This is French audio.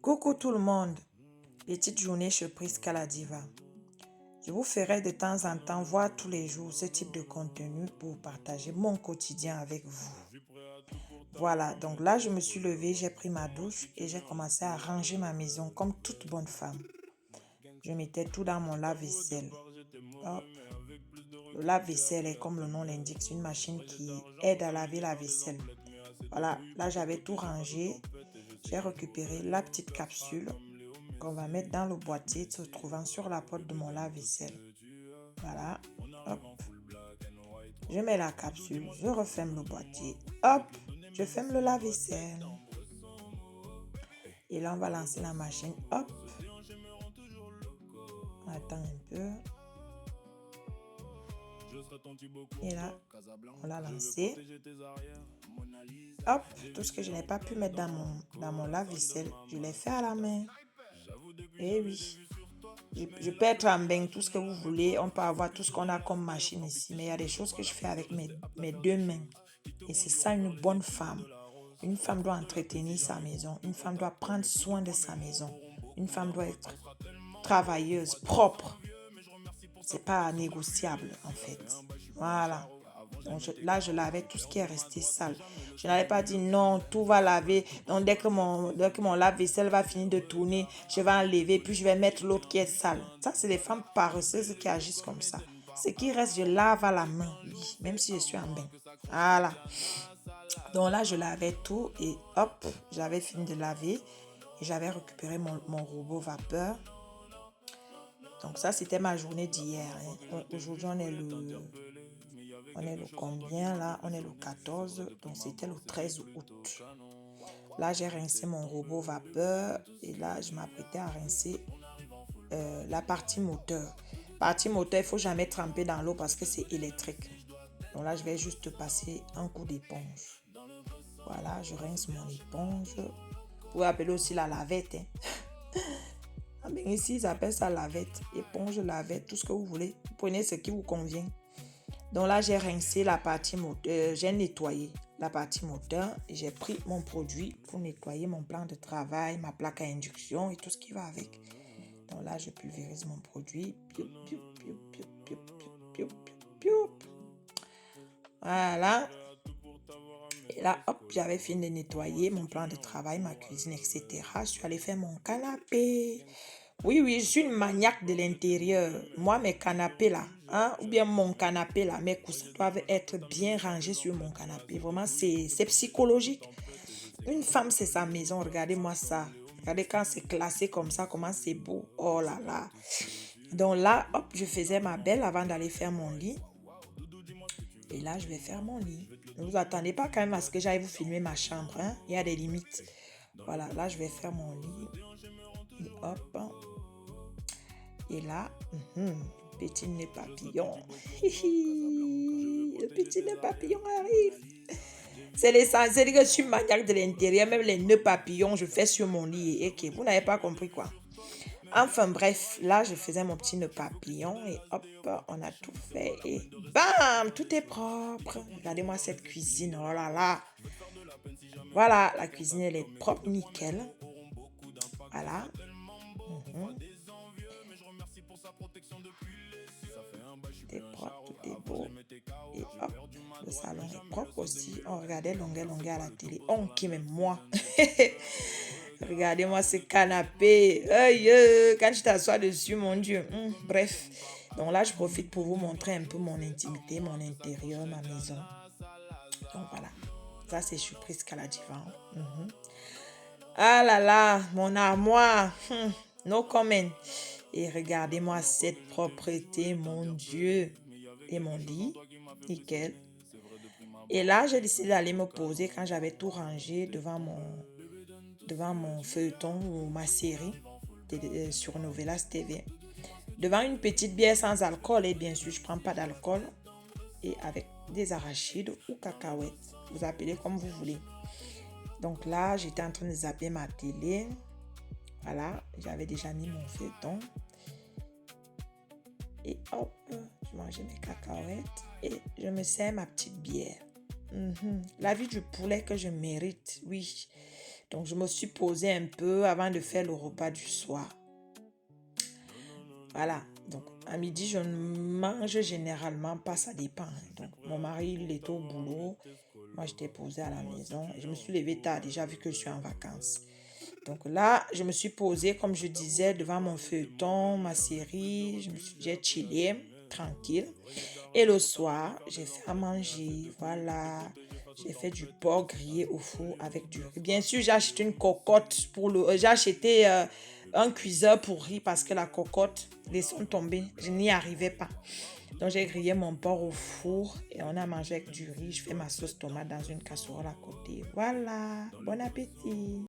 Coucou tout le monde, petite journée surprise Kaladiva. Je vous ferai de temps en temps, voire tous les jours, ce type de contenu pour partager mon quotidien avec vous. Voilà, donc là je me suis levée, j'ai pris ma douche et j'ai commencé à ranger ma maison comme toute bonne femme. Je mettais tout dans mon lave-vaisselle. Hop. Le lave-vaisselle est comme le nom l'indique, c'est une machine qui aide à laver la vaisselle. Voilà, là j'avais tout rangé. J'ai récupéré la petite capsule qu'on va mettre dans le boîtier se trouvant sur la porte de mon lave-vaisselle. Voilà, hop. Je mets la capsule, je referme le boîtier. Hop, je ferme le lave-vaisselle. Et là, on va lancer la machine. Hop. On attend un peu. Et là, on l'a lancé. Hop, tout ce que je n'ai pas pu mettre dans mon lave-vaisselle, je l'ai fait à la main. Et oui. Je peux être en bain, tout ce que vous voulez. On peut avoir tout ce qu'on a comme machine ici. Mais il y a des choses que je fais avec mes deux mains. Et c'est ça une bonne femme. Une femme doit entretenir sa maison. Une femme doit prendre soin de sa maison. Une femme doit être travailleuse, propre. C'est pas négociable en fait. Voilà. Donc là, je lavais tout ce qui est resté sale. Je n'avais pas dit non, tout va laver. Donc dès que mon lave-vaisselle va finir de tourner, je vais enlever, puis je vais mettre l'autre qui est sale. Ça, c'est les femmes paresseuses qui agissent comme ça. Ce qui reste, je lave à la main, oui, même si je suis en bain. Voilà. Donc là, je lavais tout et hop, j'avais fini de laver et j'avais récupéré mon robot vapeur. Donc ça, c'était ma journée d'hier. Aujourd'hui, on est le combien là? On est le 14, donc c'était le 13 août. Là, j'ai rincé mon robot vapeur et là, je m'apprêtais à rincer la partie moteur. Partie moteur, il ne faut jamais tremper dans l'eau parce que c'est électrique. Donc là, je vais juste passer un coup d'éponge. Voilà, je rince mon éponge. Vous pouvez appeler aussi la lavette. Ah ben ici, ils appellent ça lavette. Éponge, lavette, tout ce que vous voulez. Vous prenez ce qui vous convient. Donc là, j'ai rincé la partie moteur. J'ai nettoyé la partie moteur. Et j'ai pris mon produit pour nettoyer mon plan de travail, ma plaque à induction et tout ce qui va avec. Donc là, je pulvérise mon produit. Pioup, pioup, pioup, pioup, pioup, pioup, pioup, pioup. Voilà. Et là, hop, j'avais fini de nettoyer mon plan de travail, ma cuisine, etc. Je suis allée faire mon canapé. Oui, je suis une maniaque de l'intérieur. Moi, mes canapés là, hein, ou bien mon canapé là, mes coussins doivent être bien rangés sur mon canapé. Vraiment, c'est psychologique. Une femme, c'est sa maison. Regardez-moi ça. Regardez quand c'est classé comme ça, comment c'est beau. Oh là là. Donc là, hop, je faisais ma belle avant d'aller faire mon lit. Et là, je vais faire mon lit. Ne vous attendez pas quand même à ce que j'aille vous filmer ma chambre. Hein? Il y a des limites. Voilà, là, je vais faire mon lit. Et hop. Et là, petit nez papillon. Le petit nez papillon arrive. C'est l'essentiel que je suis maniaque de l'intérieur. Même les nœuds papillons, je fais sur mon lit. Et que vous n'avez pas compris quoi. Enfin bref, là, je faisais mon petit nœud papillon. Et hop, on a tout fait. Et bam, tout est propre. Regardez-moi cette cuisine. Oh là là. Voilà, la cuisine, elle est propre, nickel. Voilà. Tout est propre, tout est beau. Et hop, le salon est propre aussi. On regardait longueur à la télé. On qui même moi. Regardez-moi ce canapé. Quand je t'assois dessus, mon Dieu. Bref. Donc là, je profite pour vous montrer un peu mon intimité, mon intérieur, ma maison. Donc voilà. Ça, c'est surprise Kaladiva. Ah là là, mon armoire. No comment. Et regardez-moi cette propreté, mon Dieu. Et mon lit, nickel. Et là, j'ai décidé d'aller me poser quand j'avais tout rangé devant mon feuilleton ou ma série sur Novelas TV. Devant une petite bière sans alcool, et bien sûr, je ne prends pas d'alcool. Et avec des arachides ou cacahuètes. Vous appelez comme vous voulez. Donc là, j'étais en train de zapper ma télé. Voilà, j'avais déjà mis mon feuilleton. Et hop, je mangeais mes cacahuètes et je me sers ma petite bière. La vie du poulet que je mérite, oui. Donc, je me suis posée un peu avant de faire le repas du soir. Voilà. Donc, à midi, je ne mange généralement pas, ça dépend. Donc, mon mari, il était au boulot. Moi, j'étais posée à la maison. Je me suis levée tard, déjà vu que je suis en vacances. Donc là, je me suis posée, comme je disais, devant mon feuilleton, ma série. J'ai chillé, tranquille. Et le soir, j'ai fait à manger. Voilà. J'ai fait du porc grillé au four avec du riz. Bien sûr, j'ai acheté une cocotte pour le... J'ai acheté un cuiseur pour riz parce que la cocotte, les sont tombés. Je n'y arrivais pas. Donc, j'ai grillé mon porc au four et on a mangé avec du riz. Je fais ma sauce tomate dans une casserole à côté. Voilà. Bon appétit.